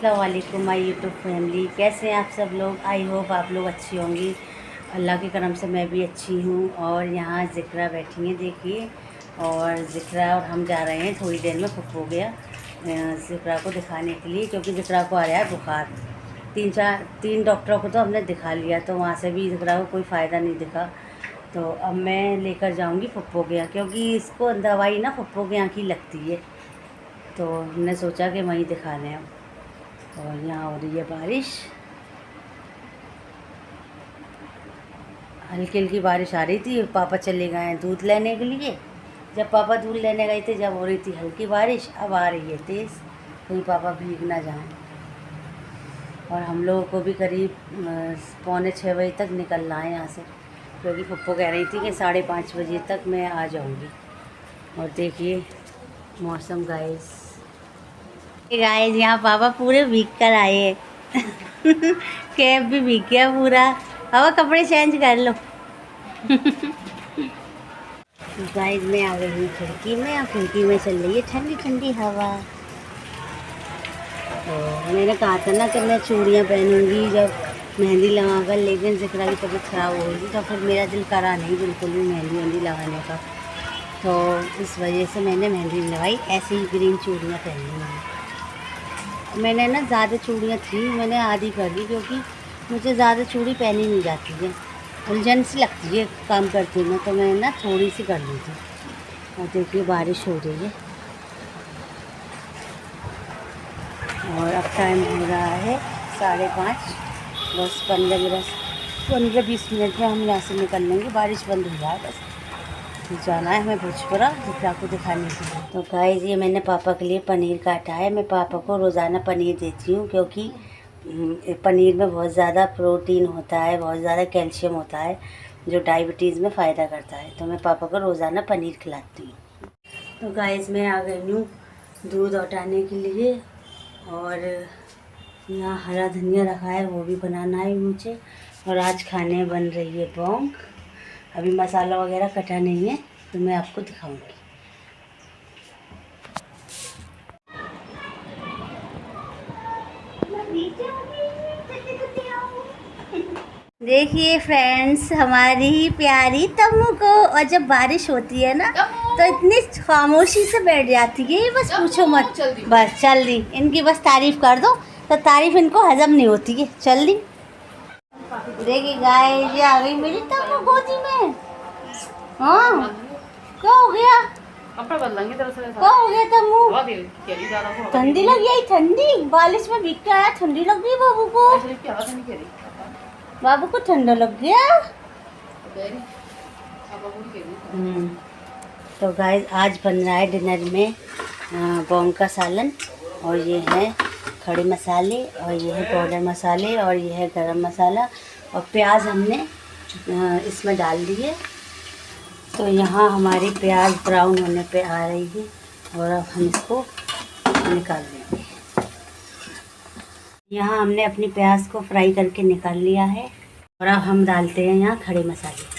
अस्सलाम वालेकुम my YouTube family. कैसे हैं आप सब लोग? आई होप आप लोग अच्छी होंगी। अल्लाह के करम से मैं भी अच्छी हूँ। और यहाँ ज़िक्रा बैठी हैं, देखिए। और ज़िक्रा और हम जा रहे हैं थोड़ी देर में हो गया ज़िक्रा को दिखाने के लिए, क्योंकि ज़िक्रा को आ रहा है बुखार। तीन डॉक्टरों को तो हमने दिखा लिया, तो वहाँ से भी ज़िक्रा को कोई फ़ायदा नहीं दिखा। तो अब मैं लेकर जाऊँगी फुप्पो के यहाँ, क्योंकि इसको दवाई ना फुप्पो के यहाँ की लगती है, तो हमने सोचा कि वहीं दिखा लें। और यहाँ हो रही है बारिश, हल्की हल्की बारिश आ रही थी। पापा चले गए हैं दूध लेने के लिए। जब पापा दूध लेने गए थे जब हो रही थी हल्की बारिश, अब आ रही है तेज़, कहीं पापा भीग ना जाएं। और हम लोगों को भी करीब 5:45 तक निकलना है यहाँ से, क्योंकि पप्पू कह रही थी कि 5:30 बजे तक मैं आ जाऊँगी। और देखिए मौसम गाइस यहाँ पापा पूरे भीग कर आए हैं कैब भी भीग गया पूरा। पापा कपड़े चेंज कर लो गाइस मैं आ गई हूँ खिड़की में, और खिड़की में चल रही है ठंडी ठंडी हवा। तो मैंने कहा था ना कि मैं चूड़ियाँ पहनूंगी जब मेहंदी लगाकर, लेकिन ज़िक्रा की तबीयत ख़राब हो गई, तो फिर मेरा दिल करा नहीं बिल्कुल भी मेहंदी लगाने का। तो इस वजह से मैंने मेहंदी लगाई, ऐसी ही ग्रीन चूड़ियाँ पहनी हैं। मैंने ना ज़्यादा चूड़ियाँ थी, मैंने आधी कर दी, क्योंकि मुझे ज़्यादा चूड़ी पहनी नहीं जाती है, उलझन सी लगती है काम करती में, तो मैंने ना थोड़ी सी कर ली थी। और देखिए बारिश हो रही है, और अब टाइम हो रहा है 5:30। बस 15-20 मिनट में हम यहाँ से निकल लेंगे, बारिश बंद हो जाए बस। जाना है हमें भोजपुरा ज़िक्रा को दिखाने के लिए। तो गाइस ये मैंने पापा के लिए पनीर काटा है। मैं पापा को रोज़ाना पनीर देती हूँ, क्योंकि पनीर में बहुत ज़्यादा प्रोटीन होता है, बहुत ज़्यादा कैल्शियम होता है, जो डायबिटीज़ में फ़ायदा करता है। तो मैं पापा को रोज़ाना पनीर खिलाती हूँ। तो गाइस मैं आ गई हूँ दूध उठाने के लिए, और यहाँ हरा धनिया रखा है, वो भी बनाना है मुझे। और आज खाने बन रही है पोंक। अभी मसाला वगैरह कटा नहीं है, तो मैं आपको दिखाऊंगी। देखिए फ्रेंड्स हमारी प्यारी तम्मू को, और जब बारिश होती है ना तो इतनी खामोशी से बैठ जाती है, बस पूछो मत। बस चल दी इनकी, बस तारीफ कर दो तो तारीफ इनको हजम नहीं होती है। चल दी। देखिए गाइस ये आ गई मेरी तम्मू गोदी में। हाँ क्या हो गया? कपड़ा बदलेंगे तो क्या हो गया तम्मू? ठंडी लग गई, ठंडी बारिश में भीग के आया, ठंडी लग गई बाबू को। बाबू को ठंडा लग गया। तो गाइस आज बन रहा है डिनर में पोंक का सालन, और ये है खड़े मसाले, और ये है पाउडर मसाले, और ये है गरम मसाला, और प्याज हमने इसमें डाल दिए। तो यहाँ हमारी प्याज ब्राउन होने पे आ रही है, और अब हम इसको निकाल देंगे। यहाँ हमने अपनी प्याज को फ्राई करके निकाल लिया है, और अब हम डालते हैं यहाँ खड़े मसाले।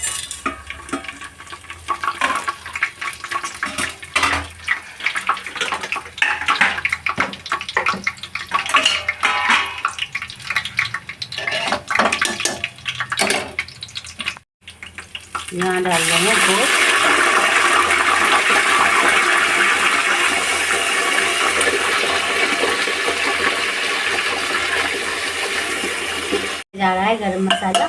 यहाँ डाल रहे हैं गोश्त, जा रहा है गरम मसाला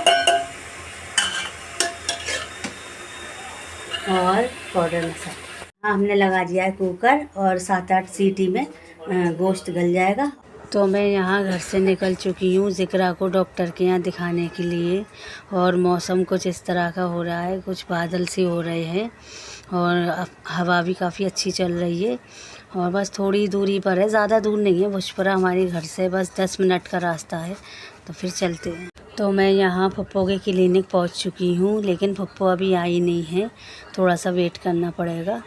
और पाउडर मसाला। हमने लगा दिया है कुकर, और 7-8 सीटी में गोश्त गल जाएगा। तो मैं यहाँ घर से निकल चुकी हूँ ज़िक्रा को डॉक्टर के यहाँ दिखाने के लिए। और मौसम कुछ इस तरह का हो रहा है, कुछ बादल से हो रहे हैं, और हवा भी काफ़ी अच्छी चल रही है। और बस थोड़ी दूरी पर है, ज़्यादा दूर नहीं है भोजपुरा हमारे घर से, बस 10 मिनट का रास्ता है, तो फिर चलते हैं। तो मैं यहाँ पप्पो के क्लिनिक पहुँच चुकी हूँ, लेकिन पप्पो अभी आई नहीं है, थोड़ा सा वेट करना पड़ेगा,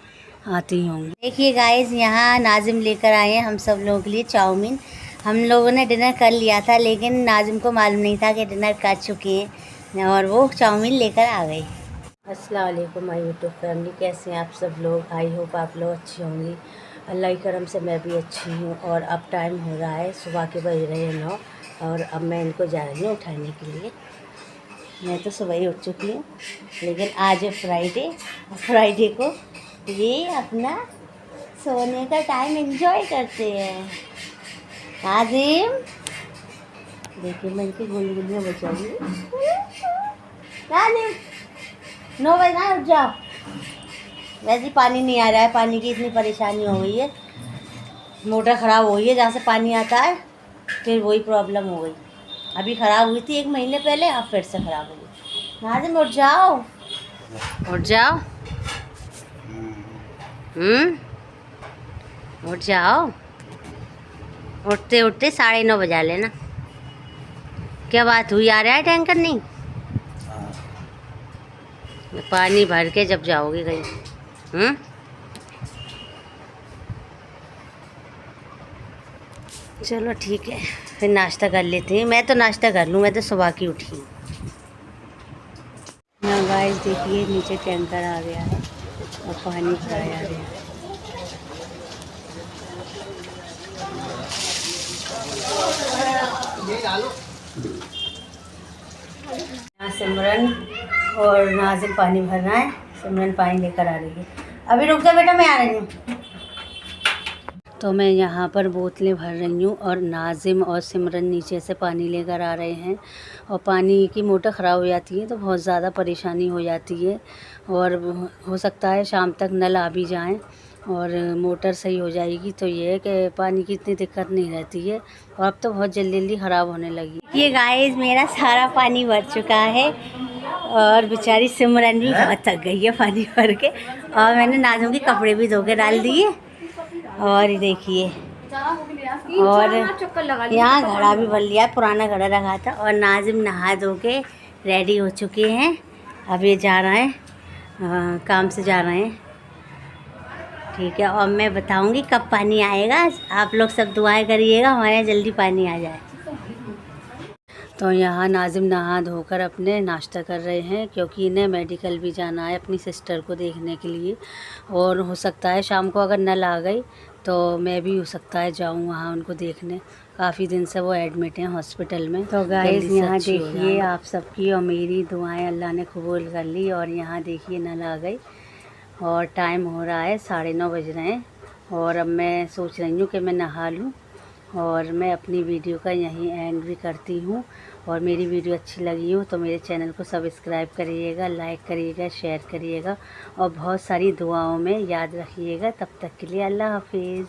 आती होंगी। देखिए गाइस यहाँ नाजिम लेकर आए हैं हम सब लोगों के लिए चाउमीन। हम लोगों ने डिनर कर लिया था, लेकिन नाजिम को मालूम नहीं था कि डिनर कर चुके हैं, और वो चाउमीन लेकर आ गई। अस्सलाम वालेकुम माय यूट्यूब फैमिली, कैसे हैं आप सब लोग? आई होप आप लोग अच्छी होंगी। अल्लाह के करम से मैं भी अच्छी हूँ। और अब टाइम हो रहा है, सुबह के बज रहे हैं 9 और अब मैं इनको जा रही हूँ उठाने के लिए। मैं तो सुबह ही उठ चुकी हूँ, लेकिन आज है फ्राइडे, फ्राइडे को ये अपना सोने का टाइम एंजॉय करते हैं। नाजिम देखिए, मैं इनकी गुलगुलियाँ बचाऊँगी। नाजिम 9 बजे ना उठ जाओ। वैसे ही पानी नहीं आ रहा है, पानी की इतनी परेशानी हो गई है, मोटर ख़राब हो गई है, जहाँ से पानी आता है फिर वही प्रॉब्लम हो गई। अभी ख़राब हुई थी 1 महीने पहले, अब फिर से ख़राब हो गई। नाजिम उठ जाओ, उठ जाओ, उठ जाओ। उठते उठते 9:30 बजा लेना। क्या बात हुई, आ रहा है टैंकर? नहीं, पानी भर के जब जाओगे कहीं। चलो ठीक है, फिर नाश्ता कर लेते हैं। मैं तो नाश्ता कर लूँ, मैं तो सुबह की उठी हूँ। ना गाइस देखिए, नीचे टैंकर आ गया है और पानी भराया गया है। यहाँ सिमरन और नाजिम पानी भरना है। सिमरन पानी लेकर आ रही है। अभी रुक जा बेटा, मैं आ रही हूँ। तो मैं यहाँ पर बोतलें भर रही हूँ और नाजिम और सिमरन नीचे से पानी लेकर आ रहे हैं। और पानी की मोटर ख़राब हो जाती है तो बहुत ज़्यादा परेशानी हो जाती है, और हो सकता है शाम तक नल आ भी जाएँ और मोटर सही हो जाएगी। तो ये है कि पानी की इतनी दिक्कत नहीं रहती है, और अब तो बहुत जल्दी जल्दी ख़राब होने लगी। ये गाइस मेरा सारा पानी भर चुका है और बेचारी सिमरन भी बहुत थक गई है पानी भर के। और मैंने नाजिम के कपड़े भी धो के डाल दिए। और देखिए, और यहाँ घड़ा भी भर लिया, पुराना घड़ा रखा था। और नाजिम नहा धो के रेडी हो चुके हैं। अब ये जा रहे हैं, काम से जा रहे हैं। ठीक है, और मैं बताऊंगी कब पानी आएगा। आप लोग सब दुआएं करिएगा हमारे यहाँ जल्दी पानी आ जाए। तो यहाँ नाजिम नहा धोकर अपने नाश्ता कर रहे हैं, क्योंकि इन्हें मेडिकल भी जाना है अपनी सिस्टर को देखने के लिए। और हो सकता है शाम को अगर नल आ गई तो मैं भी हो सकता है जाऊँ वहाँ उनको देखने। काफ़ी दिन से वो एडमिट हैं हॉस्पिटल में। तो गाइस यहाँ देखिए, आप सबकी और मेरी दुआएं अल्लाह ने कबूल कर ली। और यहाँ देखिए नल आ गई और टाइम हो रहा है 9:30 बज रहे हैं। और अब मैं सोच रही हूँ कि मैं नहा लूँ और मैं अपनी वीडियो का यहीं एंड भी करती हूँ। और मेरी वीडियो अच्छी लगी हो तो मेरे चैनल को सब्सक्राइब करिएगा, लाइक करिएगा, शेयर करिएगा और बहुत सारी दुआओं में याद रखिएगा। तब तक के लिए अल्लाह हाफिज़।